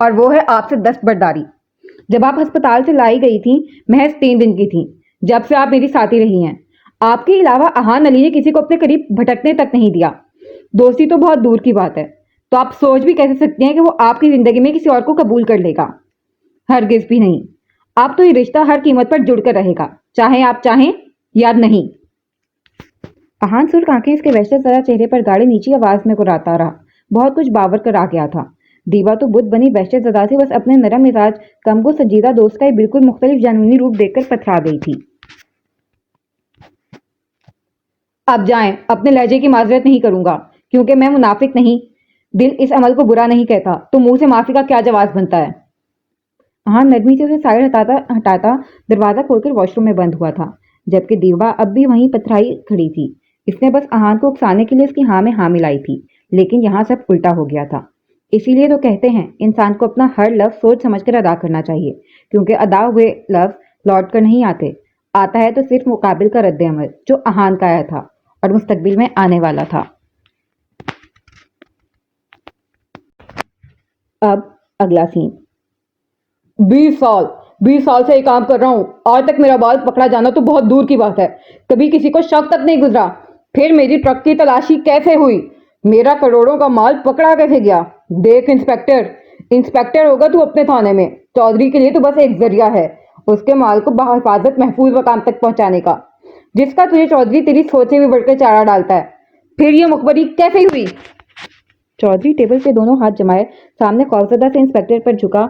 اور وہ ہے آپ سے دستبرداری۔ جب آپ ہسپتال سے لائی گئی تھی محض 3 دن کی تھی، جب سے آپ میری ساتھی رہی ہیں، آپ کے علاوہ احان علی نے کسی کو اپنے قریب بھٹکنے تک نہیں دیا۔ دوستی تو بہت دور کی بات ہے، تو آپ سوچ بھی کیسے سکتے ہیں کہ وہ آپ کی زندگی میں کسی اور کو قبول کر لے گا؟ ہرگز بھی نہیں۔ آپ تو یہ رشتہ ہر قیمت پر جڑ کر رہے گا، چاہے آپ چاہیں یا نہیں۔ احان سرخ آنکھیں اس کے وحشت زدہ چہرے پر گاڑی نیچی آواز میں گراتا رہا۔ بہت کچھ باور کر آ گیا تھا۔ دیوا تو بت بنی وحشت زدہ سے بس اپنے نرم مزاج کم کو سنجیدہ دوست کا ایک بالکل مختلف جنونی روپ دیکھ کر پتھرا گئی تھی۔ اب جائیں، اپنے لہجے کی معذرت نہیں کروں گا، کیونکہ میں منافق نہیں، دل اس عمل کو برا نہیں کہتا، تو منہ سے معافی کا کیا جواز بنتا ہے؟ ہاں، نرمی سے اسے سائڈ ہٹاتا دروازہ کھول کر واش روم میں بند ہوا تھا، جبکہ دیوا اب بھی وہیں پتھرائی کھڑی تھی۔ اس نے بس احان کو اکسانے کے لیے اس کی ہاں میں ہاں ملائی تھی، لیکن یہاں سب الٹا ہو گیا تھا۔ اسی لیے تو کہتے ہیں انسان کو اپنا ہر لفظ سوچ سمجھ کر ادا کرنا چاہیے، کیونکہ ادا ہوئے لفظ لوٹ کر نہیں آتے، آتا ہے تو صرف مقابل کا رد عمل، جو احان کا آیا تھا اور مستقبل میں آنے والا تھا۔ اب اگلا سین۔ 20 سال سے یہ کام کر رہا ہوں، آج تک میرا بال پکڑا جانا تو بہت دور کی بات ہے، کبھی کسی کو شک تک نہیں گزرا۔ پھر میری ٹرک کی تلاشی کیسے ہوئی؟ میرا کروڑوں کا مال پکڑا کیسے گیا؟ دیکھ انسپیکٹر ہوگا تو اپنے تھانے میں، چودھری کے لیے تو بس ایک ذریعہ ہے اس کے مال کو بحفاظت محفوظ مقام تک پہنچانے کا، جس کا تجھے چودھری تیری سوچ سے بھی بڑھ کر چارہ ڈالتا ہے۔ پھر یہ مخبری کیسے ہوئی؟ چودھری ٹیبل پہ دونوں ہاتھ جمائے سامنے خوفزدہ سے انسپیکٹر پر جھکا،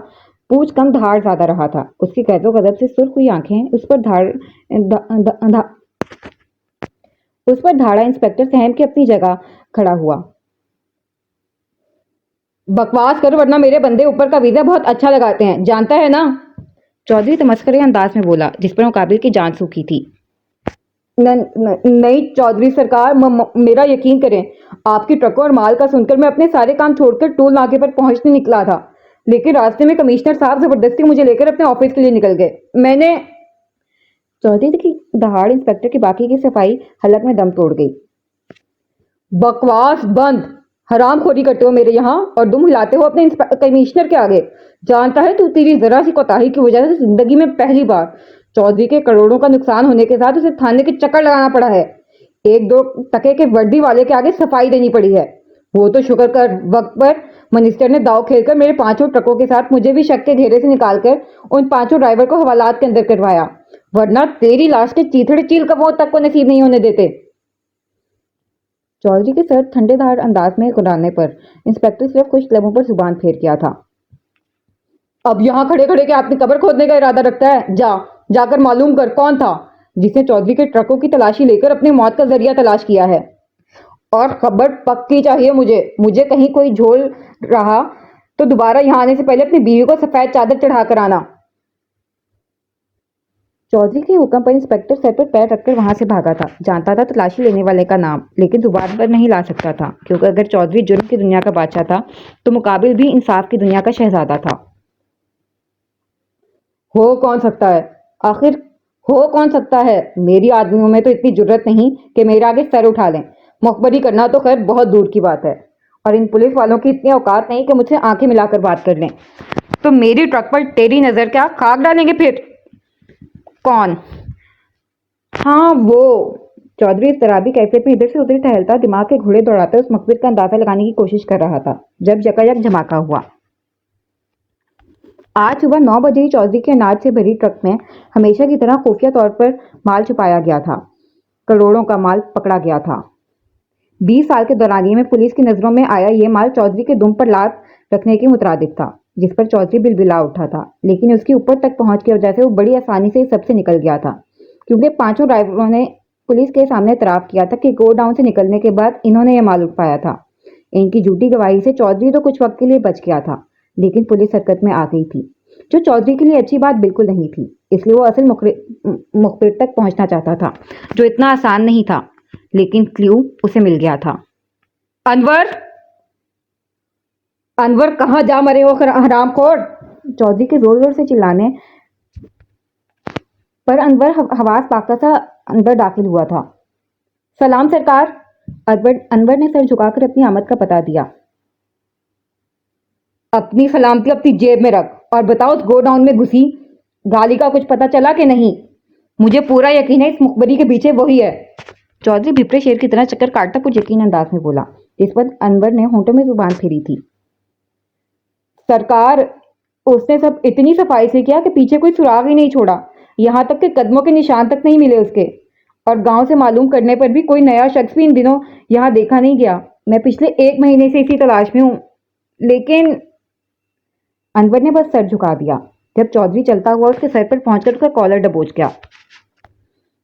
پوچھ کم دھاڑ زیادہ رہا تھا۔ اس کی قید و غضب سے سرخ ہوئی آنکھیں اس پر دھاڑا انسپیکٹر سہم کے اپنی جگہ کھڑا ہوا۔ بکواس کر ورنہ میرے بندے اوپر کا ویزا بہت اچھا لگاتے ہیں، جانتا ہے نا؟ چودھری تمسخرے انداز میں بولا، جس پر مقابل کی جان سوکھی تھی۔ نہیں چودھری سرکار، میرا یقین کریں، آپ کی ٹرکوں اور مال کا سن کر میں اپنے سارے کام چھوڑ کر ٹول ناکے پر پہنچنے نکلا تھا، لیکن راستے میں کمشنر صاحب زبردستی مجھے لے کر اپنے آفس کے لیے نکل گئے۔ میں نے چودھری کی دہاڑ انسپیکٹر کی باقی کی صفائی حلق میں دم توڑ گئی۔ بکواس بند، حرام خوری کرتے ہو میرے یہاں اور دم ہلاتے ہو اپنے کمشنر کے آگے۔ جانتا ہے تو تیری ذرا سی کوتاہی کی وجہ سے زندگی میں پہلی بار چودھری کے کروڑوں کا نقصان ہونے کے ساتھ اسے تھانے کے چکر لگانا پڑا ہے، 1-2 ٹکے کے وردی والے کے آگے صفائی دینی پڑی ہے۔ وہ تو شکر کر وقت پر منسٹر نے داؤ کھیل کر میرے 5 ٹرکوں کے ساتھ مجھے بھی شک کے گھیرے سے نکال کر ان 5 ڈرائیور کو حوالات کے اندر کروایا، ورنہ تیری لاش کے چیتھڑے چیل کبوت تک کو نصیب نہیں ہونے دیتے۔ چودھری کے سر ٹھنڈے دھار انداز میں گرانے پر انسپیکٹر صرف خشک لبوں پر زبان پھیر کیا تھا۔ اب یہاں کھڑے کھڑے کے آپ نے قبر کھودنے کا ارادہ رکھتا ہے؟ جا کر معلوم کر کون تھا جس نے چودھری کے ٹرکوں کی تلاشی لے کر اپنی موت کا ذریعہ تلاش کیا ہے، اور خبر پکی چاہیے مجھے کہیں کوئی جھول رہا تو دوبارہ یہاں آنے سے پہلے اپنی بیوی کو سفید چادر چڑھا کر آنا۔ چودھری کے حکم پر انسپیکٹر سر پر پیر رکھ کر وہاں سے بھاگا تھا۔ جانتا تھا تلاشی لینے والے کا نام، لیکن زبان پر نہیں لا سکتا تھا، کیونکہ اگر چودھری جرم کی دنیا کا بادشاہ تھا تو مقابل بھی انصاف کی دنیا کا شہزادہ تھا۔ ہو کون سکتا ہے آخر؟ ہو کون سکتا ہے؟ میری آدمیوں میں تو اتنی جرت نہیں کہ میرے آگے سر اٹھا لیں، مخبری کرنا تو خیر بہت دور کی بات ہے، اور ان پولیس والوں کی اتنی اوقات نہیں کہ مجھ سے آنکھیں ملا کر بات کر لیں۔ تو میری ٹرک پر تیری نظر کیا خاک ڈالیں گے پھر؟ کون؟ ہاں وہ۔ چودھری اضطرابی کیفیت میں ادھر سے ادھر ٹہلتا دماغ کے گھوڑے دوڑاتا اس مقبر کا اندازہ لگانے کی کوشش کر رہا تھا، جب یکایک دھماکہ ہوا۔ آج صبح 9 بجے ہی چودھری کے اناج سے بھری ٹرک میں ہمیشہ کی طرح خفیہ طور پر مال چھپایا گیا تھا، کروڑوں کا مال پکڑا گیا تھا۔ 20 سال کے دورانیے میں پولیس کی نظروں میں آیا یہ مال چودھری کے دم پر لات رکھنے کے مترادف تھا، جس پر چودھری بلبلا اٹھا تھا، لیکن اس کی اوپر تک پہنچ کی وجہ سے وہ بڑی آسانی سے سب سے نکل گیا تھا، کیونکہ 5 ڈرائیوروں نے پولیس کے سامنے اعتراف کیا تھا کہ گو ڈاؤن سے نکلنے کے بعد انہوں نے یہ مال اٹھایا تھا۔ ان کی جھوٹی گواہی سے چودھری تو کچھ وقت کے لیے بچ گیا تھا، لیکن پولیس حرکت میں آ گئی تھی، جو چودھری کے لیے اچھی بات بالکل نہیں تھی۔ اس لیے وہ اصل مخبر تک پہنچنا چاہتا تھا، جو اتنا آسان نہیں تھا، لیکن کلیو اسے مل گیا تھا۔ انور کہاں جا مرے ہو حرام خور؟ چودھری کے زور زور سے چلانے پر انور حواس باختہ سا اندر داخل ہوا تھا۔ سلام سرکار۔ انور نے سر جھکا کر اپنی آمد کا پتہ دیا۔ اپنی سلامتی اپنی جیب میں رکھ اور بتاؤ اس گو ڈاؤن میں گھسی گالی کا کچھ پتا چلا کہ نہیں؟ مجھے پورا یقین ہے اس مخبری کے پیچھے وہی ہے۔ چودھری بھپرے شیر کی طرح چکر کاٹتا کچھ یقین انداز میں بولا، جس پر انور نے ہونٹوں میں زبان پھیری تھی۔ سرکار، اس نے سب اتنی صفائی سے کیا کہ پیچھے کوئی سراغ ہی نہیں چھوڑا، یہاں تک کہ قدموں کے نشان تک نہیں ملے اس کے، اور گاؤں سے معلوم کرنے پر بھی کوئی نیا شخص بھی ان دنوں یہاں دیکھا نہیں گیا۔ میں پچھلے 1 مہینے سے اسی تلاش میں ہوں، لیکن انور نے بس سر جھکا دیا جب چودھری چلتا ہوا اس کے سر پر پہنچ کر اس کا کالر دبوچ گیا۔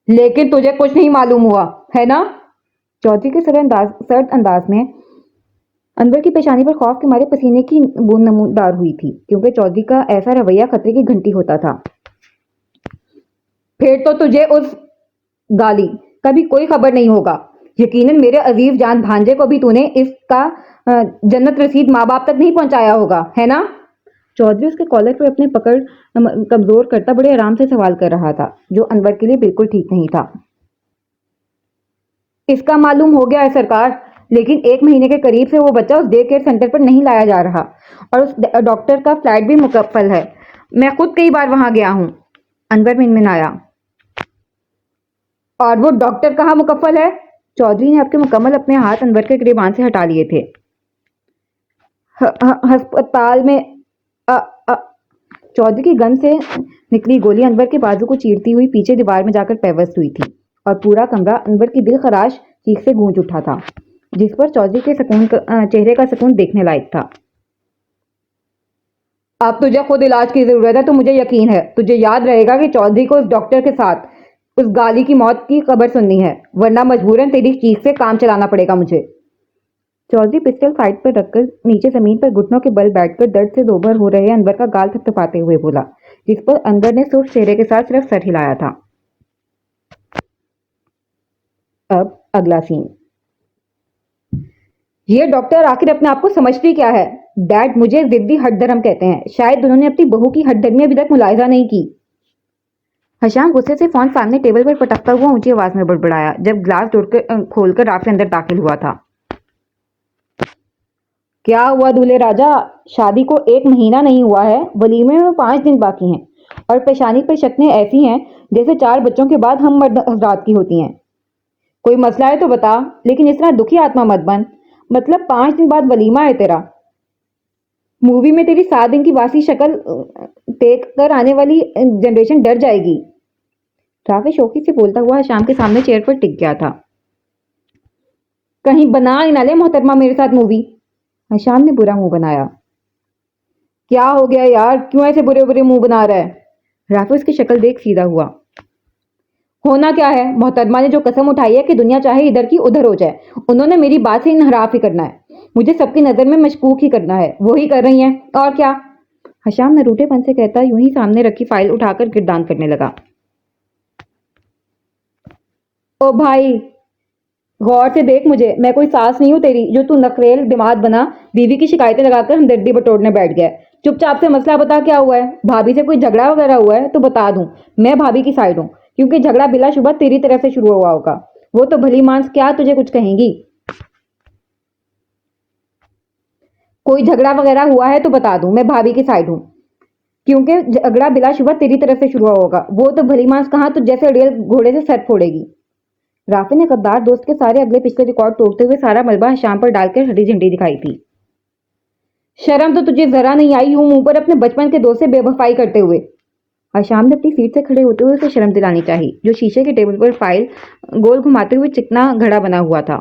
لیکن تجھے کچھ نہیں معلوم ہوا ہے نا؟ چودھری کے سرد انداز میں انور کی پیشانی پر خوف کے مارے پسینے کی بوند نمودار ہوئی تھی، کیونکہ چودھری کا ایسا رویہ خطرے کی گھنٹی ہوتا تھا۔ پھر تو تجھے اس گالی کا بھی کوئی خبر نہیں ہوگا۔ یقیناً میرے عزیز جان بھانجے کو بھی تو نے اس کا جنت رسید ماں باپ تک نہیں پہنچایا ہوگا، ہے نا؟ چودھری اس کے کالر پر اپنے پکڑ کمزور کرتا بڑے آرام سے سوال کر رہا تھا، جو انور کے لیے بالکل ٹھیک نہیں تھا۔ اس کا معلوم ہو گیا ہے سرکار، لیکن 1 مہینے کے قریب سے وہ بچہ اس ڈے کیئر سینٹر پر نہیں لایا جا رہا، اور اس ڈاکٹر کا فلیٹ بھی مکفل ہے۔ میں خود کئی بار وہاں گیا ہوں۔ انور منمنایا۔ اور وہ ڈاکٹر کہاں مکفل ہے؟ چودھری نے اب کے مکمل اپنے ہاتھ انور کے گریبان سے ہٹا لیے تھے۔ ہسپتال میں۔ چودھری کی گن سے نکلی گولی انور کے بازو کو چیرتی ہوئی پیچھے دیوار میں جا کر پیوست ہوئی تھی، اور پورا کمرہ انور کی دل خراش چیخ سے گونج اٹھا تھا، جس پر چودھری کے چہرے کا سکون دیکھنے لائق تھا۔ اب تجھے خود علاج کی ضرورت ہے تو مجھے یقین ہے تجھے یاد رہے گا کہ چودھری کو اس ڈاکٹر کے ساتھ اس گالی کی موت کی خبر سننی ہے، ورنہ مجبوراً تیری چیخ سے کام چلانا پڑے گا مجھے۔ چودھری پسٹل سائڈ پر رکھ کر نیچے زمین پر گھٹنوں کے بل بیٹھ کر درد سے دوبھر ہو رہے انور کا گال تھپتھپاتے ہوئے بولا، جس پر انور نے سرخ چہرے کے ساتھ صرف سر ہلایا تھا۔ اب اگلا سین۔ یہ ڈاکٹر آخر اپنے آپ کو سمجھتی کیا ہے؟ ڈیڈ، مجھے ضدی ہٹ دھرم کہتے ہیں، شاید انہوں نے اپنی بہو کی ہٹ دھرمی ابھی تک ملاحظہ نہیں کی۔ حشام غصے سے فون سامنے ٹیبل پر پٹکتا ہوا اونچی آواز میں بڑبڑایا جب گلاس کھول کر رافع اندر داخل ہوا تھا۔ کیا ہوا دولہے راجا؟ شادی کو 1 مہینہ نہیں ہوا ہے، ولیمے میں 5 دن باقی ہیں، اور پیشانی پر شکنیں ایسی ہیں جیسے 4 بچوں کے بعد ہم مرد حضرات کی ہوتی ہیں۔ کوئی مسئلہ ہے تو بتا، لیکن اس طرح دکھی آتما مت بن۔ مطلب 5 دن بعد ولیمہ ہے تیرا؟ مووی میں تیری 7 دن کی باسی شکل دیکھ کر آنے والی جنریشن ڈر جائے گی۔ رافع شوقی سے بولتا ہوا حشام کے سامنے چیئر پر ٹک گیا تھا۔ کہیں بنا ہی نہ لے محترمہ میرے ساتھ مووی۔ حشام نے برا منہ بنایا۔ کیا ہو گیا یار، کیوں ایسے برے برے منہ بنا رہا ہے؟ رافع اس کی شکل دیکھ سیدھا ہوا۔ ہونا کیا ہے، محترمہ نے جو قسم اٹھائی ہے کہ دنیا چاہے ادھر کی ادھر ہو جائے، انہوں نے میری بات سے انحراف ہی کرنا ہے، مجھے سب کی نظر میں مشکوک ہی کرنا ہے، وہی کر رہی ہیں، اور کیا؟ حشام نروٹے پن سے کہتا یوں ہی سامنے رکھی فائل اٹھا کر گردان کرنے لگا۔ او بھائی، غور سے دیکھ مجھے، میں کوئی ساس نہیں ہوں تیری جو تو نخریل دماد بنا بیوی کی شکایتیں لگا کر ہمدردی بٹورنے بیٹھ گیا۔ چپ چاپ سے مسئلہ بتا، کیا ہوا ہے؟ بھابھی سے کوئی جھگڑا وغیرہ ہوا ہے تو بتا دوں، میں بھابھی کی سائڈ ہوں، کیونکہ جھگڑا بلا شبہ تیری طرف سے شروع ہوا ہوگا، وہ تو بھلی مانس کیا تجھے کچھ کہیں گی۔ کوئی جھگڑا وغیرہ ہوا ہے تو بتا دوں، میں بھابھی کی سائڈ ہوں، کیونکہ جھگڑا بلا شبہ تیری طرف سے شروع ہوگا، وہ تو بھلی مانس کہاں تو جیسے اڑیل گھوڑے سے سر پھوڑے گی۔ رافع نے غدار دوست کے سارے اگلے پچھلے ریکارڈ توڑتے ہوئے سارا ملبہ حشام پر ڈال کر ہری جھنڈی دکھائی تھی۔ شرم تو تجھے ذرا نہیں آئی یوں منہ پر اپنے بچپن کے دوست سے بے وفائی کرتے ہوئے؟ حشام نے اپنی سیٹ سے کھڑے ہوتے ہوئے اسے شرم دلانی چاہی، جو شیشے کے ٹیبل پر فائل گول گھماتے ہوئے چکنا گھڑا بنا ہوا تھا۔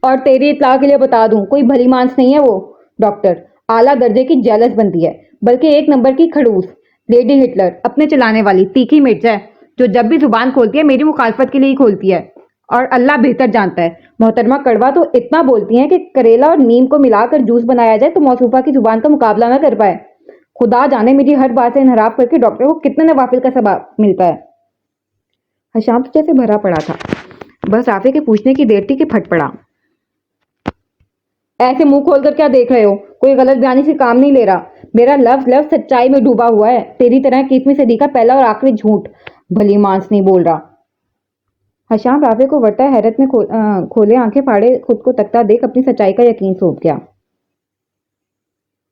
اور تیری اطلاع کے لیے بتا دوں، کوئی بھلی مانس نہیں ہے وہ ڈاکٹر، اعلیٰ درجے کی جیلس بنتی ہے، بلکہ 1 نمبر کی کھڑوس، لیڈی ہٹلر اپنے چلانے والی تیکھی مرچ ہے، جو جب بھی زبان کھولتی ہے میری مخالفت کے لیے ہی کھولتی ہے، اور اللہ بہتر جانتا ہے محترمہ کڑوا تو اتنا بولتی ہیں کہ کریلا اور نیم کو ملا کر جوس بنایا جائے تو موصوفہ کی زبان کا مقابلہ نہ کر پائے۔ خدا جانے میری ہر بات سے انحراف کر کے ڈاکٹر کو کتنے نوافل کا ثواب ملتا ہے۔ حشام تو جیسے بھرا پڑا تھا، بس رافع کے پوچھنے کی دیر تھی کہ پھٹ پڑا۔ ایسے منہ کھول کر کیا دیکھ رہے ہو؟ کوئی غلط بیانی سے کام نہیں لے رہا، میرا لفظ لفظ سچائی میں ڈوبا ہوا ہے، تیری طرح 21ویں صدی کا پہلا اور آخری جھوٹ بھلی مانس نہیں بول رہا۔ حشام رافع کو ورتا حیرت میں کھولے آنکھیں پھاڑے خود کو تکتا دیکھ اپنی سچائی کا یقین سونپ گیا۔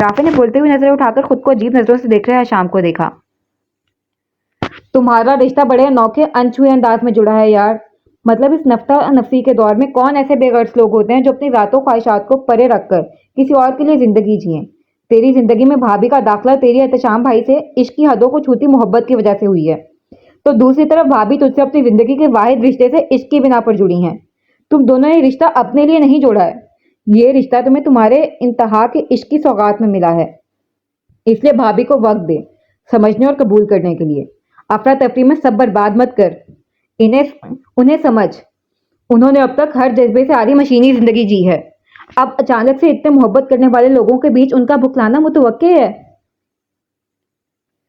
رافع نے بولتے ہوئے نظریں اٹھاکر خود کو عجیب نظروں سے دیکھ رہے حشام کو دیکھا۔ تمہارا رشتہ بڑے انوکھے انچھوئے انداز میں جڑا ہے یار۔ مطلب اس نفسہ نفسی کے دور میں کون ایسے بے غرض لوگ ہوتے ہیں جو اپنی ذات و خواہشات کو پرے رکھ کر کسی اور کے لیے زندگی جئیں۔ تیری زندگی میں بھابھی کا داخلہ تیری احتشام بھائی سے عشق کی حدوں کو چھوتی محبت کی وجہ سے ہوئی ہے، تو دوسری طرف بھابھی تجھ سے اپنی زندگی کے واحد رشتے سے عشق کی بنا پر جڑی ہیں۔ تم دونوں نے یہ رشتہ اپنے لیے نہیں جوڑا ہے، یہ رشتہ تمہیں تمہارے انتہا کے عشق کی سوغات میں ملا ہے، اس لیے بھابھی کو وقت دے سمجھنے اور قبول کرنے کے لیے۔ افراتفری میں سب برباد مت کر، انہیں سمجھ، انہوں نے اب تک ہر جذبے سے آری مشینی زندگی جی ہے، اب اچانک سے اتنے محبت کرنے والے لوگوں کے بیچ ان کا بھکلانا متوقع ہے۔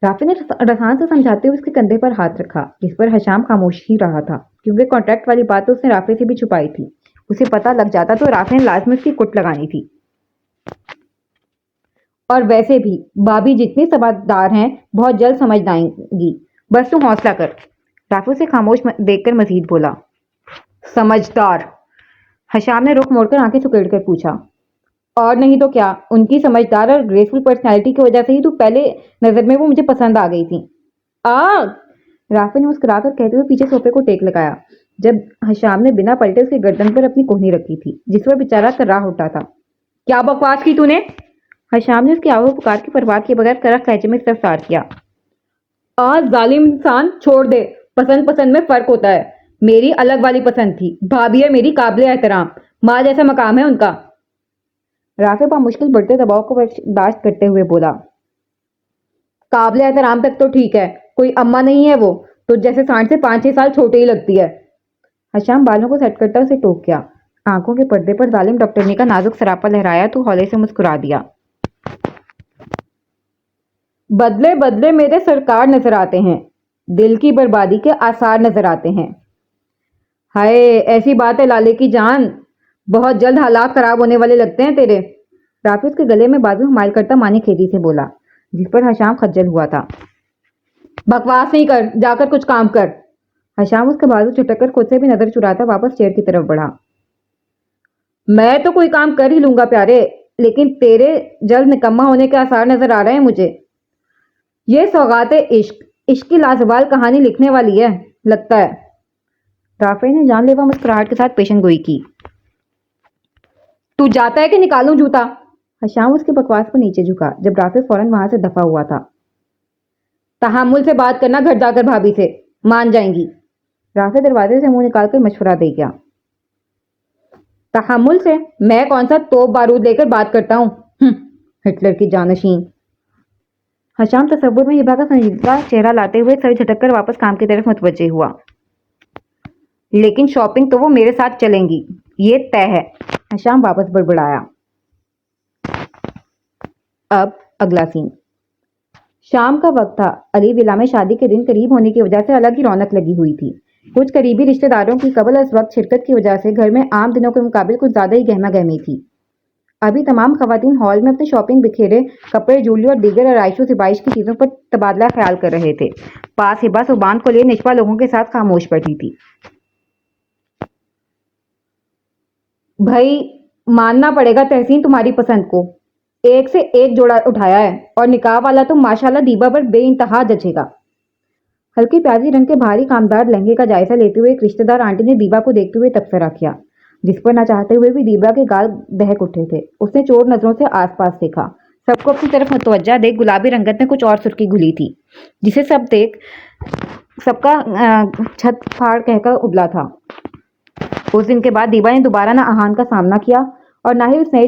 رافع نے رسان سے سمجھاتے ہوئے اس کے کندھے پر ہاتھ رکھا، جس پر حشام خاموش ہی رہا تھا، کیونکہ کانٹریکٹ والی بات تو اس نے رافع سے بھی چھپائی تھی۔ اسے پتہ لگ جاتا تو رافع نے لازمی اس کی کٹ لگانی تھی۔ اور ویسے بھی بھابھی جتنی سمجھدار ہیں بہت جلد سمجھ آئیں گی، بس تو حوصلہ کر۔ رافع اسے خاموش دیکھ کر مزید بولا۔ سمجھدار؟ حشام نے رخ موڑ کر آنکھیں سکیڑ کر پوچھا۔ اور نہیں تو کیا، ان کی سمجھدار اور گریسفل پرسنالٹی کی وجہ سے ہی تو پہلے نظر میں وہ مجھے پسند آ گئی تھی۔ رافع نے مسکرا کر کہتے ہوئے پیچھے صوفے کو ٹیک لگایا، جب حشام نے بنا پلٹے اس کی گردن پر اپنی کوہنی رکھی تھی، جس پر بیچارہ کراہ اٹھا تھا۔ کیا بکواس کی تو نے؟ حشام نے اس کی آہو پکار کی پرواہ کیے بغیر کرخ لہجے میں استفسار کیا۔ ظالم انسان، چھوڑ دے، پسند پسند میں فرق ہوتا ہے، میری الگ والی پسند تھی، بھابھی ہے میری قابل احترام، ماں جیسا مقام ہے ان کا۔ رافع بامشکل بڑھتے دباؤ کو برداشت کرتے ہوئے بولا۔ قابل احترام تک تو ٹھیک ہے، کوئی اماں نہیں ہے وہ، تو جیسے سانڈ سے 5-6 سال چھوٹے ہی لگتی ہے۔ حشام بالوں کو سیٹ کرتا اسے ٹوک گیا، آنکھوں کے پردے پر ظالم ڈاکٹرنی کا نازک سراپا لہرایا تو ہولے سے مسکرا دیا۔ بدلے بدلے میرے سرکار نظر آتے ہیں، دل کی بربادی کے آثار نظر آتے ہیں۔ ہائے ایسی بات ہے لالے کی جان، بہت جلد حالات خراب ہونے والے لگتے ہیں تیرے۔ رافع اس کے گلے میں بازو حمائل کرتا مانی کھیتی سے بولا، جس پر حشام خجل ہوا تھا۔ بکواس نہیں کر، جا کر کچھ کام کر۔ حشام اس کا بازو جھٹک کر خود سے بھی نظر چراتا واپس چیئر کی طرف بڑھا۔ میں تو کوئی کام کر ہی لوں گا پیارے، لیکن تیرے جلد نکمہ ہونے کے آثار نظر آ رہے ہیں مجھے۔ یہ سوغات عشق، عشق کی لازوال کہانی لکھنے والی ہے لگتا ہے۔ رافع نے جان لیوا مسکراہٹ کے ساتھ پیشن گوئی کی۔ تو جاتا ہے کہ نکالوں جوتا؟ حشام اس کے بکواس پر نیچے جھکا، جب رافع فوراً وہاں سے دفع ہوا تھا۔ تحمل سے بات کرنا گھر جا کر بھابھی سے، مان جائیں گی۔ رافع دروازے سے منہ نکال کر مشورہ دے گیا۔ تحمل سے؟ میں کون سا توپ بارود لے کر بات کرتا ہوں، ہٹلر کی جانشین۔ حشام تصور میں ہبا کا سنجیدہ چہرہ لاتے ہوئے سر جھٹک کر واپس کام کی طرف متوجہ ہوا۔ لیکن شاپنگ تو وہ میرے ساتھ چلیں گی، یہ طے ہے۔ حشام واپس بڑبڑایا۔ اب اگلا سین۔ شام کا وقت تھا، علی ولا میں شادی کے دن قریب ہونے کی وجہ سے الگ ہی رونق لگی ہوئی تھی۔ کچھ قریبی رشتہ داروں کی قبل از وقت شرکت کی وجہ سے گھر میں عام دنوں کے مقابل کچھ زیادہ ہی گہما گہمی تھی۔ ابھی تمام خواتین ہال میں اپنی شاپنگ بکھیرے کپڑے جولی اور دیگر آرائش و زیبائش کی چیزوں پر تبادلہ خیال کر رہے تھے۔ پاس ہبا صبحان کو لیے نشپا لوگوں کے ساتھ خاموش بیٹھی تھی۔ بھائی ماننا پڑے گا تحسین تمہاری پسند کو، ایک سے ایک جوڑا اٹھایا ہے، اور نکاح والا تو ماشاءاللہ دیبا پر بے انتہا جچے گا۔ ہلکی پیازی رنگ کے بھاری کامدار لہنگے کا جائزہ لیتے ہوئے ایک رشتہ دار آنٹی نے دیبا کو دیکھتے ہوئے تبصرہ کیا، جس پر نہ چاہتے ہوئے بھی دیبا کے گال دہک اٹھے تھے۔ اس نے چور نظروں سے آس پاس دیکھا، سب کو اپنی طرف متوجہ دیکھ گلابی رنگت میں کچھ اور سرخی گھلی تھی، جسے سب کا چھت پھاڑ کہہ کر ابلا تھا۔ اس دن کے بعد دیبا نے دوبارہ نہ آہان کا سامنا کیا اور نہ ہی اس نئے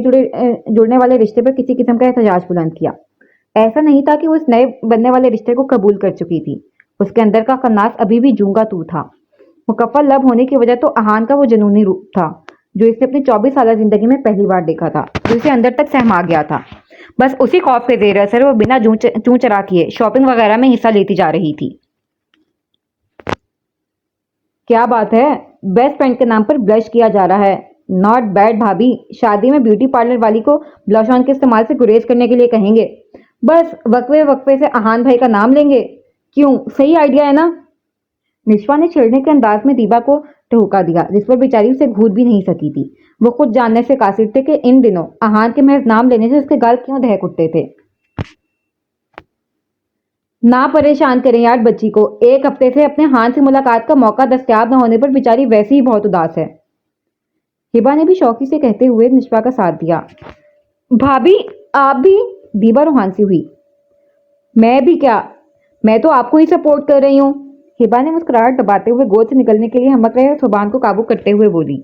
جڑنے والے رشتے پر کسی قسم کا احتجاج بلند کیا۔ ایسا نہیں تھا کہ وہ اس نئے بننے والے رشتے کو قبول کر چکی تھی، اس کے اندر کا خناس ابھی بھی جونگا تو تھا۔ مکفل لب ہونے کی وجہ تو آہان کا وہ جنونی روپ تھا جو اس نے اپنی 24 سالہ زندگی میں پہلی بار دیکھا تھا، جو اسے اندر تک سہما گیا تھا۔ بس اسی خوف کے زیر اثر وہ بنا چوں چرا کیے شاپنگ وغیرہ میں حصہ لیتی جا رہی تھی۔ کیا بات ہے، بیسٹ فرینڈ کے نام پر بلش کیا جا رہا ہے، ناٹ بیڈ بھابھی۔ شادی میں بیوٹی پارلر والی کو بلش آن کے استعمال سے گریز کرنے کے لیے کہیں گے، بس وقفے سے آہان بھائی کا نام لیں گے۔ کیوں، صحیح آئیڈیا ہے نا؟ نشوا نے چھیڑنے کے انداز میں دیبا کو ٹہوکا دیا، جس پر بیچاری اسے گھور بھی نہیں سکی تھی۔ وہ خود جاننے سے قاصر تھے کہ ان دنوں احان کے محض نام لینے سے اس کے گال کیوں دہک اٹھتے تھے۔ نہ پریشان کریں یار بچی کو، ایک ہفتے سے اپنے ہان سے ملاقات کا موقع دستیاب نہ ہونے پر بیچاری ویسے ہی بہت اداس ہے۔ ہبا نے بھی شوقی سے کہتے ہوئے نشوا کا ساتھ دیا۔ بھابھی آپ بھی؟ دیبا روحانسی ہوئی۔ میں بھی کیا، میں تو آپ کو ہی سپورٹ کر رہی ہوں۔ ہبا نے مسکراہٹ دباتے ہوئے گود سے نکلنے کے لیے ہمک رہے زبان کو قابو کرتے ہوئے بولی۔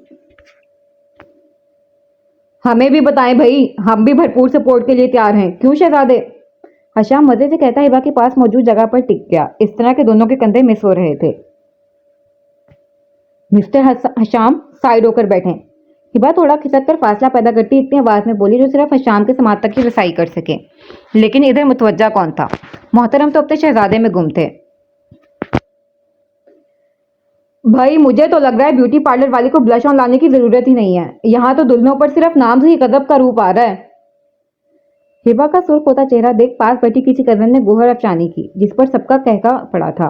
ہمیں بھی بتائیں بھائی، ہم بھی بھرپور سپورٹ کے لیے تیار ہیں، کیوں شہزادے؟ حشام مزے سے کہتا ہبا کے پاس موجود جگہ پر ٹک گیا، اس طرح کے دونوں کے کندھے مس ہو رہے تھے۔ مسٹر حشام سائڈ ہو کر بیٹھیں۔ ہبا تھوڑا کھسک کر فاصلہ پیدا کرتی اتنی آواز میں بولی جو صرف حشام کے سماعت تک کی رسائی کر سکے، لیکن ادھر متوجہ کون تھا؟ محترم تو اپنے شہزادے میں گم تھے۔ بھائی مجھے تو لگ رہا ہے بیوٹی پارلر والی کو بلش آن لانے کی ضرورت ہی نہیں ہے، یہاں تو دلہنوں پر صرف نام سے ہی غضب کا روپ آ رہا ہے۔ ہبا کا سرخ ہوتا چہرہ دیکھ پاس بیٹھی کسی کزن نے گوہر افشانی کی، جس پر سب کا کہکا پڑا تھا۔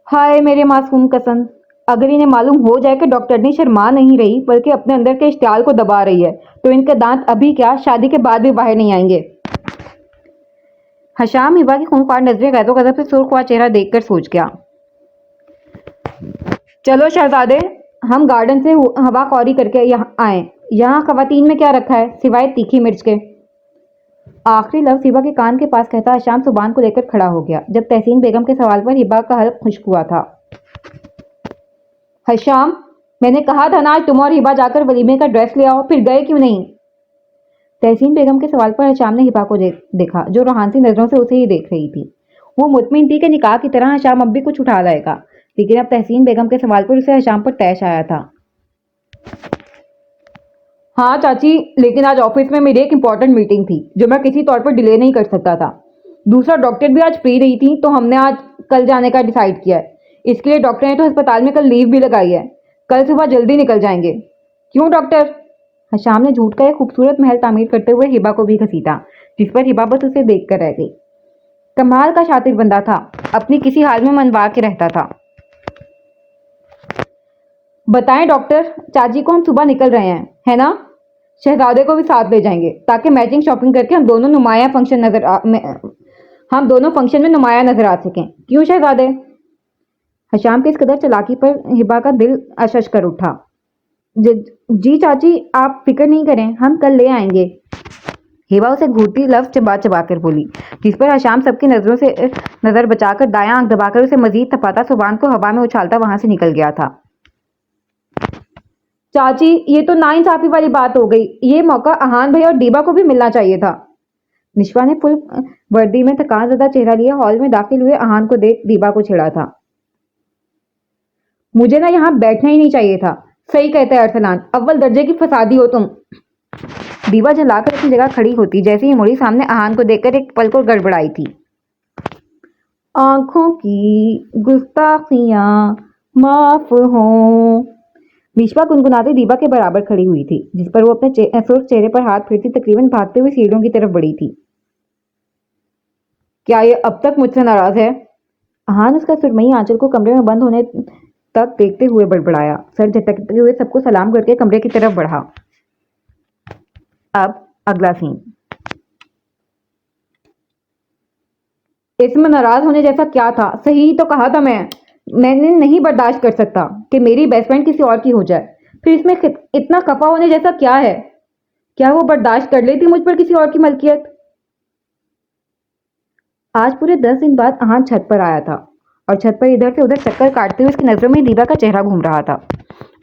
ہائے میرے معصوم کزن، اگر انہیں معلوم ہو جائے کہ ڈاکٹر نے شرما نہیں رہی بلکہ اپنے اندر کے اشتعال کو دبا رہی ہے تو ان کے دانت ابھی کیا شادی کے بعد بھی باہر نہیں آئیں گے۔ حشام ہبا کی خونخوار نظریں غیظ و غضب سے سرخ ہوا چہرہ دیکھ کر سوچ گیا۔ چلو شہزادے، ہم گارڈن سے ہوا خوری کر کے آئیں، یہاں خواتین میں کیا رکھا ہے سوائے تیکھی مرچ کے؟ آخری لفظ ہبا کے کان کے پاس کہتا حشام زبان کو لے کر کھڑا ہو گیا جب تحسین بیگم کے سوال پر ہبا کا حلق خشک ہوا تھا۔ حشام، میں نے کہا تھا نا آج تم اور ہبا جا کر ولیمے کا ڈریس لے آؤ، پھر گئے کیوں نہیں؟ تحسین بیگم کے سوال پر حشام نے ہبا کو دیکھا جو روحانسی نظروں سے اسے ہی دیکھ رہی تھی۔ وہ مطمئن تھی کہ نکاح کی طرح حشام اب بھی کچھ اٹھا لائے گا، لیکن اب تحسین بیگم کے سوال پر اسے حشام پر طیش آیا تھا۔ ہاں چاچی، لیکن آج آفس میں میری ایک امپورٹنٹ میٹنگ تھی جو میں کسی طور پر ڈیلے نہیں کر سکتا تھا۔ دوسرا ڈاکٹر بھی آج فری رہی تھی تو ہم نے آج کل جانے کا ڈیسائیڈ کیا ہے۔ اس کے لیے ڈاکٹر نے تو ہسپتال میں کل لیو بھی لگائی ہے، کل صبح جلدی نکل جائیں گے۔ کیوں ڈاکٹر؟ حشام نے جھوٹ کا ایک خوبصورت محل تعمیر کرتے ہوئے ہبا کو بھی گھسیٹا، جس پر ہبا بس اسے دیکھ کر رہ گئی۔ کمال کا شاطر بندہ تھا، اپنی کسی حال میں منوا کے رہتا تھا۔ بتائیں ڈاکٹر، چاچی کو ہم صبح نکل رہے ہیں، ہے نا؟ شہزادے کو بھی ساتھ لے جائیں گے تاکہ میچنگ شاپنگ کر کے ہم دونوں فنکشن میں نمایاں نظر آ سکیں۔ کیوں شہزادے؟ حشام کے اس قدر چلاکی پر ہبا کا دل اشش کر اٹھا۔ جی چاچی، آپ فکر نہیں کریں، ہم کل لے آئیں گے۔ ہبا اسے گھورتی لفظ چبا چبا کر بولی، جس پر حشام سب کی نظروں سے نظر بچا کر دایاں آنکھ دبا کر اسے مزید تپاتا زبان کو ہوا میں اچھالتا وہاں سے نکل گیا تھا۔ چاچی یہ تو ناانصافی والی بات ہو گئی، یہ موقع احان بھائی اور دیبا کو بھی ملنا چاہیے تھا۔ نشوا نے فل وردی میں تھکان زدہ چہرہ لیا ہال میں داخل ہوئے احان کو دیکھ دیبا کو چھیڑا تھا۔ مجھے نا یہاں بیٹھنا ہی نہیں چاہیے تھا، صحیح کہتا ہے ارسلان، اول درجے کی فسادی ہو تم۔ دیبا جھلا کر اپنی جگہ کھڑی ہوتی جیسے ہی مڑی سامنے احان کو دیکھ کر ایک پل کو گڑبڑائی تھی۔ آنکھوں کی گستاخیاں معاف ہوں۔ نشوا گنگناتی دیبا کے برابر کھڑی ہوئی تھی، جس پر وہ اپنے سرخ چہرے پر ہاتھ پھیرتی تقریباً بھاگتے ہوئے سیڑھیوں کی طرف بڑھی تھی۔ کیا یہ اب تک مجھ سے ناراض ہے؟ احان اس کا سرمئی آنچل کو کمرے میں بند ہونے تک دیکھتے ہوئے بڑبڑایا، سر جھٹکتے ہوئے سب کو سلام کر کے کمرے کی طرف بڑھا۔ اب اگلا سین۔ اس میں ناراض ہونے جیسا کیا تھا؟ صحیح تو کہا تھا میں نے نہیں برداشت کر سکتا کہ میری بیسٹ فرینڈ کسی اور کی ہو جائے، پھر اس میں اتنا خفا ہونے جیسا کیا ہے؟ کیا وہ برداشت کر لیتی مجھ پر کسی اور کی ملکیت؟ آج پورے 10 دن بعد احان چھت پر آیا تھا اور چھت پر ادھر سے ادھر چکر کاٹتے ہوئے اس کی نظروں میں دیبا کا چہرہ گھوم رہا تھا۔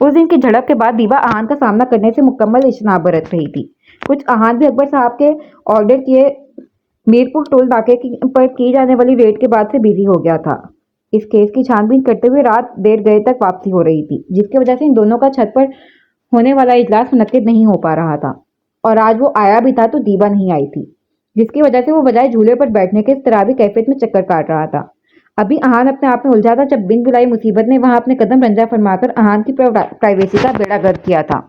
اس دن کی جھڑپ کے بعد دیبا احان کا سامنا کرنے سے مکمل اجتناب برت رہی تھی۔ کچھ احان بھی اکبر صاحب کے آرڈر کیے میرپور ٹول ناکے پر کی جانے والی ریڈ کے بعد سے بیزی ہو گیا تھا۔ اس کیس کی چھان بین کرتے ہوئے رات دیر گئے تک واپسی ہو رہی تھی، جس کی وجہ سے ان دونوں کا چھت پر ہونے والا اجلاس منعقد نہیں ہو پا رہا تھا، اور آج وہ آیا بھی تھا تو دیبا نہیں آئی تھی، جس کی وجہ سے وہ بجائے جھولے پر بیٹھنے کے اضطرابی کیفیت میں چکر کاٹ رہا تھا۔ ابھی احان اپنے آپ میں الجھا تھا جب بن بلائی مصیبت نے وہاں اپنے قدم رنجا فرما کر احان کی پرائیویسی کا بیڑا گرک کیا تھا۔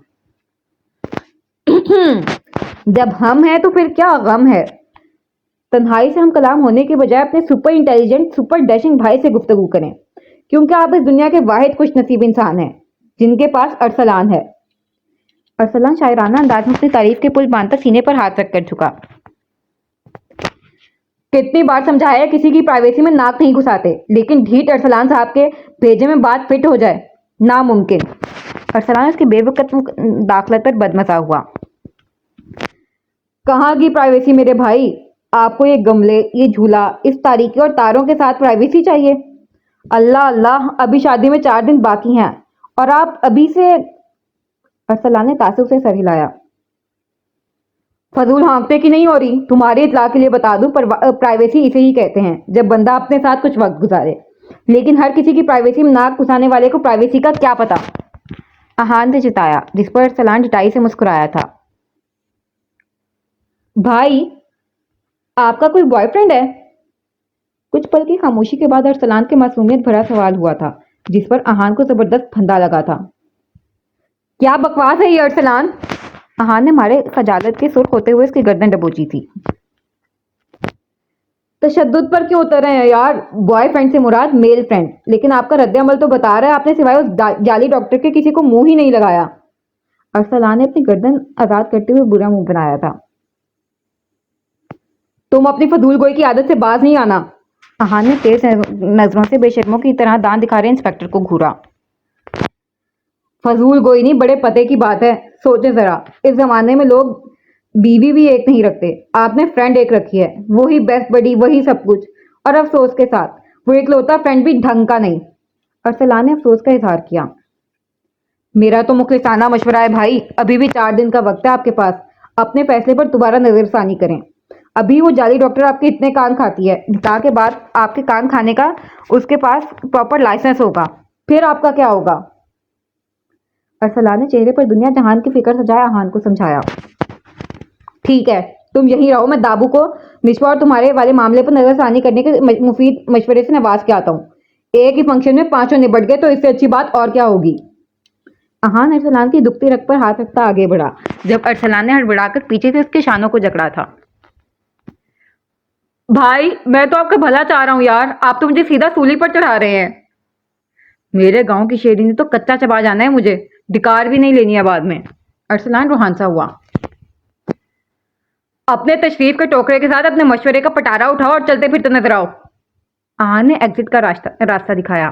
جب ہم ہیں تو پھر کیا غم ہے؟ تنہائی سے ہم کلام ہونے کے بجائے اپنے سپر انٹیلیجنٹ سپر ڈیشنگ بھائی سے گفتگو کریں، کیونکہ آپ اس دنیا کے واحد خوش نصیب انسان ہیں جن کے پاس ارسلان ہے۔ ارسلان شاعرانہ انداز میں اپنی تعریف کے پل باندھتا سینے پر ہاتھ رکھ کر جھکا۔ کتنی بار سمجھایا کسی کی پرائیویسی میں ناک نہیں گھساتے، لیکن ڈھیٹ ارسلان صاحب کے بھیجے میں بات فٹ ہو جائے، ناممکن۔ ارسلان اس کی بے وقت داخلت پر بدمزہ ہوا۔ کہاں کی پرائیویسی میرے بھائی؟ آپ کو یہ گملے، یہ جھولا، اس تاریکی اور تاروں کے ساتھ پرائیویسی چاہیے؟ اللہ اللہ، ابھی شادی میں 4 دن باقی ہیں اور آپ ابھی سے… ارسلان نے تعصب سے سر ہلایا۔ فضول ہانکتے کی نہیں ہو رہی؟ تمہاری اطلاع کے لیے بتا دوں، پرائیویسی اسے ہی کہتے ہیں جب بندہ اپنے ساتھ کچھ وقت گزارے، لیکن ہر کسی کی پرائیویسی میں ناک گھسانے والے کو پرائیویسی کا کیا پتا؟ احان نے جتایا، جس پر ارسلان ڈٹائی سے مسکرایا تھا۔ بھائی، آپ کا کوئی بوائے فرینڈ ہے؟ کچھ پل کی خاموشی کے بعد ارسلان کے معصومیت بھرا سوال ہوا تھا، جس پر احان کو زبردست پھندا لگا تھا۔ کیا بکواس ہے یہ ارسلان؟ احان نے مارے خجالت کے سرخ ہوتے ہوئے اس کی گردن دبوچی تھی۔ تشدد پر کیوں اتر رہے ہیں یار؟ بوائے فرینڈ سے مراد میل فرینڈ، لیکن آپ کا رد عمل تو بتا رہا ہے آپ نے سوائے اس جعلی ڈاکٹر کے کسی کو منہ ہی نہیں لگایا۔ ارسلان نے اپنی گردن آزاد کرتے ہوئے برا منہ بنایا تھا۔ تم اپنی فضول گوئی کی عادت سے باز نہیں آنا۔ احان نے تیز نظروں سے بے شرموں کی طرح دان دکھا رہے انسپکٹر کو گھورا۔ فضول گوئی نہیں، بڑے پتے کی بات ہے۔ سوچے ذرا، اس زمانے میں لوگ بیوی بھی ایک نہیں رکھتے، آپ نے فرینڈ ایک رکھی ہے، وہی بیسٹ بڈی، وہی سب کچھ، اور افسوس کے ساتھ وہ اکلوتا فرینڈ بھی ڈھنگ کا نہیں۔ ارسلان نے افسوس کا اظہار کیا۔ میرا تو مخلصانہ مشورہ ہے بھائی، ابھی بھی 4 دن کا وقت ہے آپ کے پاس، اپنے فیصلے پر دوبارہ نظر ثانی کریں۔ ابھی وہ جعلی ڈاکٹر آپ کے اتنے کان کھاتی ہے، نکاح کے بعد آپ کے کان کھانے کا اس کے پاس پراپر لائسنس ہوگا، پھر آپ کا کیا ہوگا؟ ارسلان نے چہرے پر دنیا جہان کی فکر سجائے احان کو سمجھایا۔ ٹھیک ہے، تم یہیں رہو، میں دابو کو نشوا اور تمہارے والے معاملے پر نظر ثانی کرنے کے مفید مشورے سے نواز کے آتا ہوں۔ ایک ہی فنکشن میں 5 نبٹ گئے تو اس سے اچھی بات اور کیا ہوگی؟ احان ارسلان کی دکھتی رگ پر ہاتھ رکھتا آگے بڑھا، جب ارسلان نے ہڑبڑا کر پیچھے سے اس کے شانوں کو جکڑا تھا۔ بھائی، میں تو آپ کا بھلا چاہ رہا ہوں یار، آپ تو مجھے سیدھا سولی پر چڑھا رہے ہیں۔ میرے گاؤں کی شیری نے تو کچا چبا جانا ہے مجھے، ڈکار بھی نہیں لینی ہے بعد میں۔ ارسلان روحانسا ہوا۔ اپنے تشریف کے ٹوکرے کے ساتھ اپنے مشورے کا پٹارا اٹھاؤ اور چلتے پھرتے نظر آؤ۔ احان نے ایگزٹ کا راستہ دکھایا،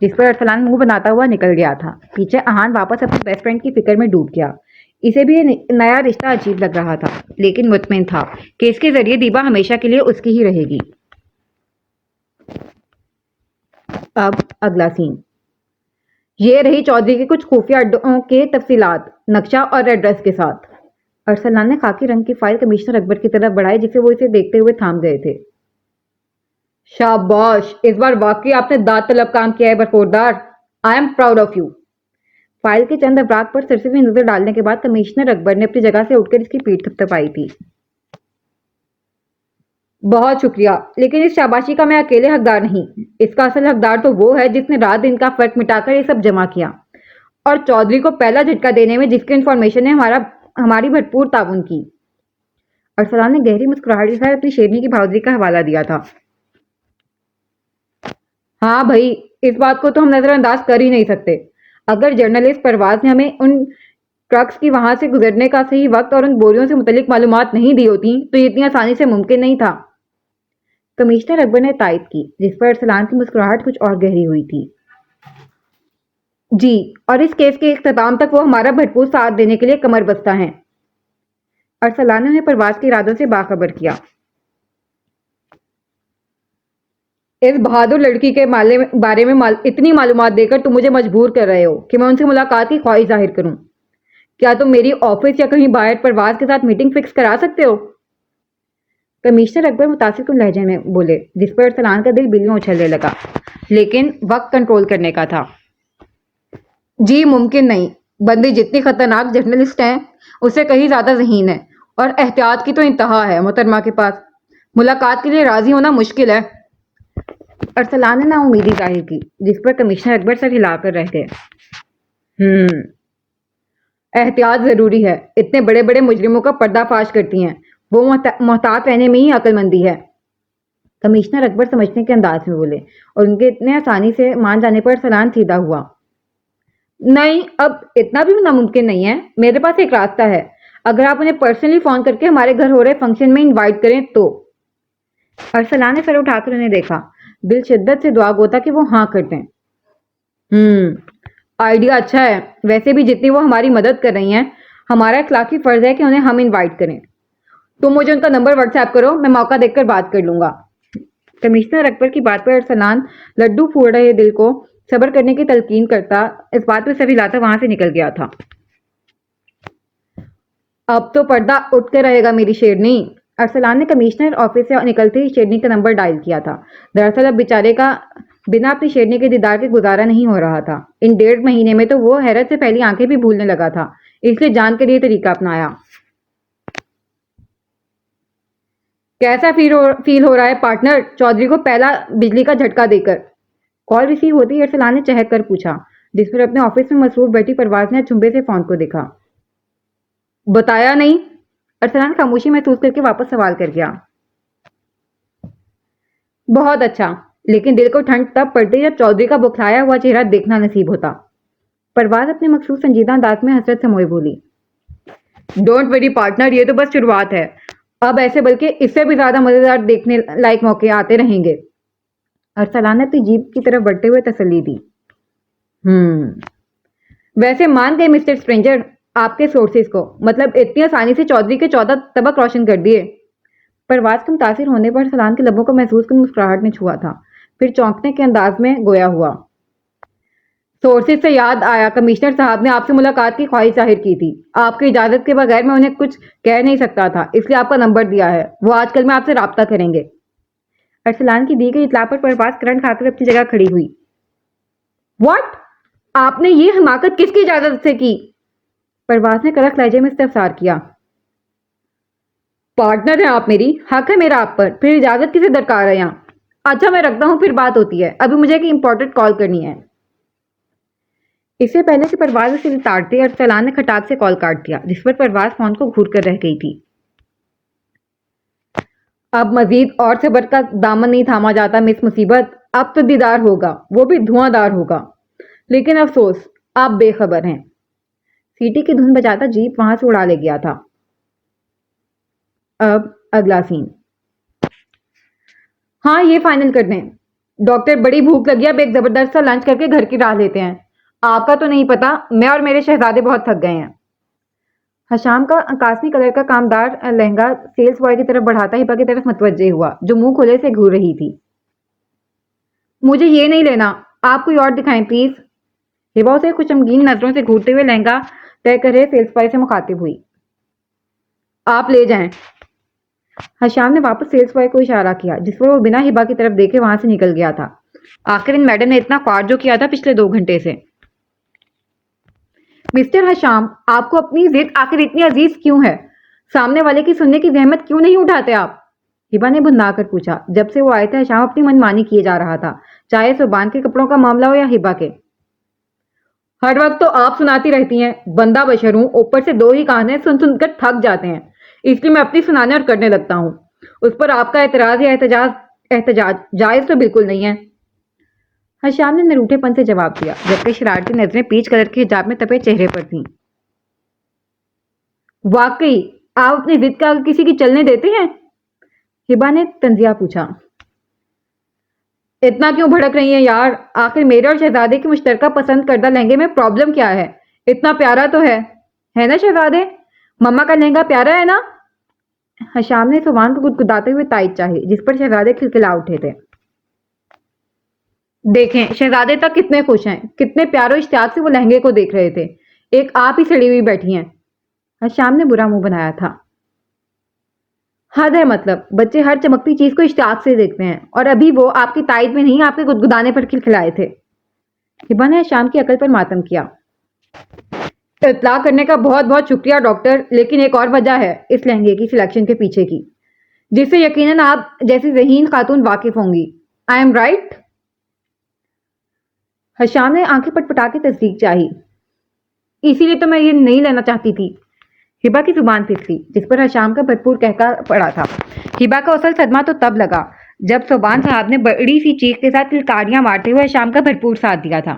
جس پر ارسلان منہ بناتا ہوا نکل گیا تھا۔ پیچھے احان واپس اپنے بیسٹ فرینڈ کی فکر میں ڈوب گیا۔ اسے بھی یہ نیا رشتہ عجیب لگ رہا تھا، لیکن مطمئن تھا کہ اس کے ذریعے دیبا ہمیشہ کے لیے اس کی ہی رہے گی۔ اب اگلا سین۔ یہ رہی چودھری کے کچھ خفیہ اڈوں کے تفصیلات، نقشہ اور ایڈریس کے ساتھ۔ ارسلان نے خاکی رنگ کی فائل کمشنر اکبر کی طرف بڑھائی، جسے وہ اسے دیکھتے ہوئے تھام گئے تھے۔ شاباش، اس بار واقعی آپ نے داد طلب کام کیا ہے برخوردار، I am proud of you. File کے چند ابراق پر سرسری نظر ڈالنے کے بعد کمشنر اکبر نے اپنی جگہ سے اٹھ کر اس کی پیٹھ تھپتھپائی تھی۔ بہت شکریہ، لیکن اس شاباشی کا میں اکیلے حقدار نہیں، اس کا اصل حقدار تو وہ ہے جس نے رات دن کا فرق مٹا کر یہ سب جمع کیا، اور چودھری کو پہلا جھٹکا دینے میں جس کی انفارمیشن نے ہماری بھرپور تعاون کی۔ ارسلان نے گہری مسکراہٹ کے ساتھ اپنی شیرنی کی بہادری کا حوالہ دیا تھا۔ ہاں بھائی، اس بات کو تو ہم نظر انداز کر ہی نہیں سکتے۔ اگر جرنلسٹ پرواز نے ہمیں ان ٹرکس کی وہاں سے گزرنے کا صحیح وقت اور ان بوریوں سے متعلق معلومات نہیں دی ہوتی تو یہ اتنی آسانی سے ممکن نہیں تھا۔ کمشنر اکبر نے تائید کی، جس پر ارسلان کی مسکراہٹ کچھ اور گہری ہوئی تھی۔ جی، اور اس کیس کے اختتام تک وہ ہمارا بھرپور ساتھ دینے کے لیے کمر بستہ ہیں۔ ارسلان نے انہیں پرواز کے ارادوں سے باخبر کیا۔ اس بہادر لڑکی کے بارے میں اتنی معلومات دے کر تم مجھے مجبور کر رہے ہو کہ میں ان سے ملاقات کی خواہش ظاہر کروں۔ کیا تم میری آفس یا کہیں باہر پرواز کے ساتھ میٹنگ فکس کرا سکتے ہو؟ کمشنر اکبر متاثر کن لہجے میں بولے، جس پر ارسلان کا دل بلیوں اچھلنے لگا، لیکن وقت کنٹرول کرنے کا تھا۔ جی ممکن نہیں، بندی جتنی خطرناک جرنلسٹ ہیں اس سے کہیں زیادہ ذہین ہے، اور احتیاط کی تو انتہا ہے محترمہ کے پاس۔ ملاقات کے لیے راضی ہونا مشکل ہے۔ ارسلان نے نا امیدی ظاہر کی، جس پر کمشنر اکبر سر ہلا کر رہ گئے۔ احتیاط ضروری ہے، اتنے بڑے بڑے مجرموں کا پردہ فاش کرتی ہیں، وہ محتاط رہنے میں ہی عقل مندی ہے۔ کمشنر اکبر سمجھنے کے انداز میں بولے، اور ان کے اتنے آسانی سے مان جانے پر ارسلان سیدھا ہوا۔ نہیں، اب اتنا بھی ناممکن نہیں ہے. میرے پاس ایک راستہ ہے. اگر آپ انہیں پرسنلی فون کر کے ہمارے گھر ہو رہے فنکشن میں انوائٹ کریں تو. ارسلان نے سر اٹھا کر انہیں دیکھا. دل شدت سے دعا گو تھا کہ وہ ہاں کر دیں. آئیڈیا اچھا ہے. ویسے بھی جتنی وہ ہماری مدد کر رہی ہیں ہمارا اخلاقی فرض ہے کہ انہیں ہم انوائٹ کریں. تم مجھے ان کا نمبر واٹس ایپ کرو، میں موقع دیکھ کر بات کر لوں گا. کمشنر اکبر کی بات پر ارسلان لڈو پھوڑ رہے دل کو صبر کرنے کی تلقین کرتا اس بات پہ سر ہلاتا وہاں سے نکل گیا تھا. اب تو پردہ اٹھ کے رہے گا میری شیرنی. ارسلان نے کمشنر آفس سے نکلتے ہی شیرنی کا نمبر ڈائل کیا تھا. دراصل اب بیچارے کا بنا اپنی شیرنی کے دیدار کے گزارا نہیں ہو رہا تھا. ان 1.5 مہینے میں تو وہ حیرت سے پہلی آنکھیں بھی بھولنے لگا تھا. اس لیے جان کر یہ طریقہ اپنایا. کیسا فیل ہو رہا ہے پارٹنر چودھری کو پہلا بجلی کا جھٹکا دے کر؟ کال ریسیو ہوتی ہی ارسلان نے چہک کر پوچھا، جس پر اپنے آفس میں مصروف بیٹھی پرواز نے چنبے سے فون کو دیکھا. بتایا نہیں؟ ارسلان خاموشی محسوس کر کے واپس سوال کر گیا. بہت اچھا، لیکن دل کو ٹھنڈ تب پڑتی جب چودھری کا بکھلایا ہوا چہرہ دیکھنا نصیب ہوتا. پرواز اپنے مخصوص سنجیدہ انداز میں حسرت سے موئے بولی. ڈونٹ وری پارٹنر، یہ تو بس شروعات ہے. اب ایسے بلکہ اس سے بھی زیادہ مزیدار دیکھنے لائق موقع آتے رہیں گے. ارسلان نے اپنی جیب کی طرف بڑھتے ہوئے تسلی دی. ویسے مان گئے مسٹر اسٹرینجر آپ کے سورسز کو، مطلب اتنی آسانی سے چودھری کے 14 طبق روشن کر دیے. پرواز کے متاثر ہونے پر ارسلان کے لبوں کو محسوس کر مسکراہٹ نے چھوا تھا. پھر چونکنے کے انداز میں گویا ہوا. سورسز سے یاد آیا، کمشنر صاحب نے آپ سے ملاقات کی خواہش ظاہر کی تھی. آپ کی اجازت کے بغیر میں انہیں کچھ کہہ نہیں سکتا تھا، اس لیے آپ کا نمبر دیا ہے. وہ آج کل میں آپ سے رابطہ کریں گے. ارسلان کی دی گئی اطلاع پر پرواز کرنٹ کھا کر اپنی جگہ کھڑی ہوئی. واٹ؟ آپ نے یہ حماقت کس کی اجازت سے کی؟ پرواز نے کڑک لہجے میں استفسار کیا. پارٹنر ہیں آپ میری، حق ہے میرا آپ پر، پھر اجازت کسے درکار ہے یہاں؟ اچھا میں رکھتا ہوں، پھر بات ہوتی ہے. ابھی مجھے ایک امپورٹنٹ کال کرنی ہے. اس سے پہلے کہ پرواز اسے اتارتے ارسلان نے کھٹاک سے کال کاٹ دیا، جس پر پرواز فون کو گھور کر رہ گئی تھی. اب مزید اور صبر کا دامن نہیں تھاما جاتا مس مصیبت. اب تو دیدار ہوگا، وہ بھی دھواں دار ہوگا. لیکن افسوس آپ بے خبر ہیں. سیٹی کی دھن بجاتا جیپ وہاں سے اڑا لے گیا تھا. اب اگلا سین. ہاں یہ فائنل کر دیں. ڈاکٹر بڑی بھوک لگی، اب ایک زبردست سا لنچ کر کے گھر کی راہ لیتے ہیں. آپ کا تو نہیں پتا، میں اور میرے شہزادے بہت تھک گئے ہیں. حشام کا کاسمی کلر کا کامدار لہنگا سیلز بوائے کی طرف بڑھاتا ہبا کی طرف متوجہ ہوا، جو منہ کھلے سے گھور رہی تھی. مجھے یہ نہیں لینا، آپ کوئی اور دکھائیں پلیز. ہبا اسے خوشمگین نظروں سے گھورتے ہوئے لہنگا طے کر رہے سیلز بوائے سے مخاطب ہوئی. آپ لے جائیں. حشام نے واپس سیلز بوائے کو اشارہ کیا، جس پر وہ بنا ہبا کی طرف دیکھے وہاں سے نکل گیا تھا. آخر ان میڈم نے اتنا خوار جو کیا تھا پچھلے 2 گھنٹے سے. مسٹر حشام، آپ کو اپنی ضد آخر اتنی عزیز کیوں ہے؟ سامنے والے کی سننے کی زحمت کیوں نہیں اٹھاتے آپ؟ ہبا نے بھننا کر پوچھا. جب سے وہ آئے تھے حشام اپنی من مانی کیے جا رہا تھا، چاہے صبان کے کپڑوں کا معاملہ ہو یا ہبا کے. ہر وقت تو آپ سناتی رہتی ہیں، بندہ بشر ہوں، اوپر سے 2 ہی کہانیں سن سن کر تھک جاتے ہیں، اس لیے میں اپنی سنانے اور کرنے لگتا ہوں. اس پر آپ کا اعتراض یا احتجاج جائز تو بالکل نہیں ہے. حشام نے نروٹھے پن سے جواب دیا، جبکہ شرارتی نظریں پیچ کلر کے حجاب میں تپے چہرے پر تھیں. واقعی آپ اپنی ضد کا کسی کی چلنے دیتے ہیں؟ ہبا نے تنزیہ پوچھا. اتنا کیوں بھڑک رہی ہیں یار؟ آخر میرے اور شہزادے کی مشترکہ پسند کردہ لہنگے میں پرابلم کیا ہے؟ اتنا پیارا تو ہے نا شہزادے؟ مما کا لہنگا پیارا ہے نا؟ حشام نے سوان کو گدگداتے ہوئے تائید چاہی، جس پر شہزادے کھلکھلا اٹھے تھے. دیکھیں شہزادے تک کتنے خوش ہیں، کتنے پیار و اشتیاق سے وہ لہنگے کو دیکھ رہے تھے. ایک آپ ہی سڑی ہوئی بیٹھی ہیں. حشام نے برا منہ بنایا تھا. حد ہے، مطلب بچے ہر چمکتی چیز کو اشتیاق سے دیکھتے ہیں، اور ابھی وہ آپ کی تائید میں نہیں، آپ کے گدگدانے پر کھلکھلائے تھے. ہبا نے حشام کی عقل پر ماتم کیا. اطلاع کرنے کا بہت بہت شکریہ ڈاکٹر، لیکن ایک اور وجہ ہے اس لہنگے کی سلیکشن کے پیچھے کی، جس سے یقیناً آپ جیسی ذہین خاتون واقف ہوں گی. I am right? حشام نے آنکھیں پٹ پٹا کے تصدیق چاہی. اسی لیے تو میں یہ نہیں لینا چاہتی تھی. ہبا کی زبان پھسلی، جس پر حشام کا بھرپور کہکا پڑا تھا. ہبا کا اصل صدمہ تو تب لگا جب صوبان صاحب نے بڑی سی چیخ کے ساتھ کلکاریاں مارتے ہوئے حشام کا بھرپور ساتھ دیا تھا.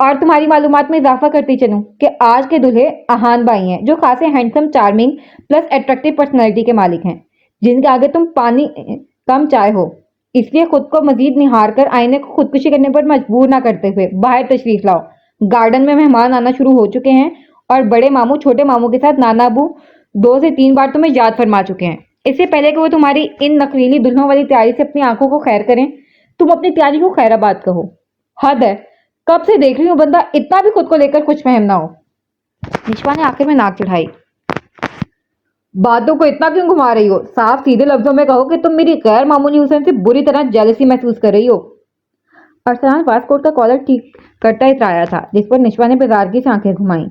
اور تمہاری معلومات میں اضافہ کرتی چلوں کہ آج کے دلہے اہان بھائی ہیں، جو خاصے handsome, charming plus attractive personality کے مالک ہیں، جن کے آگے تم پانی کم چائے ہو۔ اس لیے خود کو مزید نہار کر آئینے کو خودکشی کرنے پر مجبور نہ کرتے ہوئے باہر تشریف لاؤ۔ گارڈن میں مہمان آنا شروع ہو چکے ہیں اور بڑے ماموں چھوٹے ماموں کے ساتھ نانا ابو 2 سے 3 بار تمہیں یاد فرما چکے ہیں۔ اس سے پہلے کہ وہ تمہاری ان نخریلی دلہنوں والی تیاری سے اپنی آنکھوں کو خیر کریں، تم اپنی تیاری کو خیر آباد کہو۔ حد ہے، کب سے دیکھ رہی ہوں بندہ اتنا بھی خود کو لے کر خوش فہم نہ ہو۔ نشوا نے آخر میں ناک چڑھائی۔ باتوں کو اتنا کیوں گھما رہی ہو؟ صاف سیدھے لفظوں میں کہو کہ تم میری غیر معمولی حسن سے بری طرح جیلسی محسوس کر رہی ہو۔ ارسلان فاسٹ کوٹ کا کالر ٹھیک کرتا اترایا تھا، جس پر نشوا نے بزارگی سے آنکھیں گھمائیں۔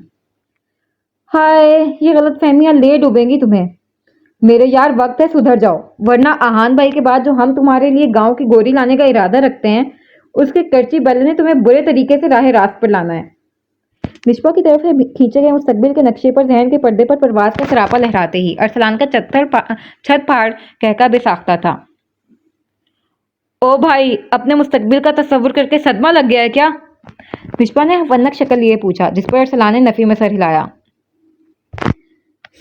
ہائے، یہ غلط فہمیاں لے ڈوبیں گی تمہیں۔ میرے یار، وقت ہے سدھر جاؤ، ورنہ آہان بھائی کے بعد جو ہم تمہارے لیے گاؤں کی گوری لانے کا ارادہ رکھتے ہیں، اس کے کرچی بلے نے تمہیں برے طریقے سے راہ راست پر لانا ہے۔ نشوا کی طرف سے کھینچے گئے مستقبل کے نقشے پر ذہن کے پردے پر پرواز کا سراپا لہراتے ہی ارسلان کا چھت پھاڑ کہکا بے ساختہ تھا۔ او بھائی، اپنے مستقبل کا تصور کر کے صدمہ لگ گیا ہے کیا؟ نشوا نے ونک شکل لیے پوچھا، جس پر ارسلان نے نفی میں سر ہلایا۔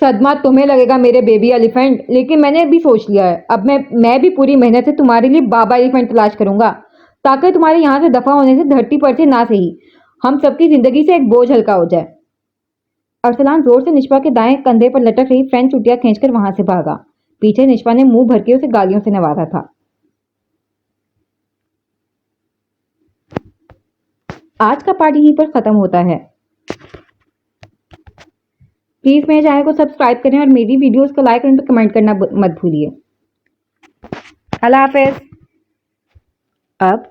صدمہ تمہیں لگے گا میرے بیبی ایلیفینٹ، لیکن میں نے بھی سوچ لیا ہے، اب میں بھی پوری محنت سے تمہارے لیے بابا ایلیفینٹ تلاش کروں گا، تاکہ تمہارے یہاں سے دفع ہونے سے دھرتی پر سے نہ صحیح ہم سب کی زندگی سے ایک بوجھ ہلکا ہو جائے۔ ارسلان زور سے نشوا کے دائیں کندھے پر لٹک رہی فرینچ چٹیاں کھینچ کر وہاں سے بھاگا۔ پیچھے نشوا نے منہ بھر کے اسے گالیوں سے نوازا تھا۔ آج کا پارٹ یہیں پر ختم ہوتا ہے۔ پلیز میرے چینل کو سبسکرائب کریں اور میری ویڈیوز کو لائک اور کمنٹ کرنا مت بھولیے۔ اللہ حافظ۔ اب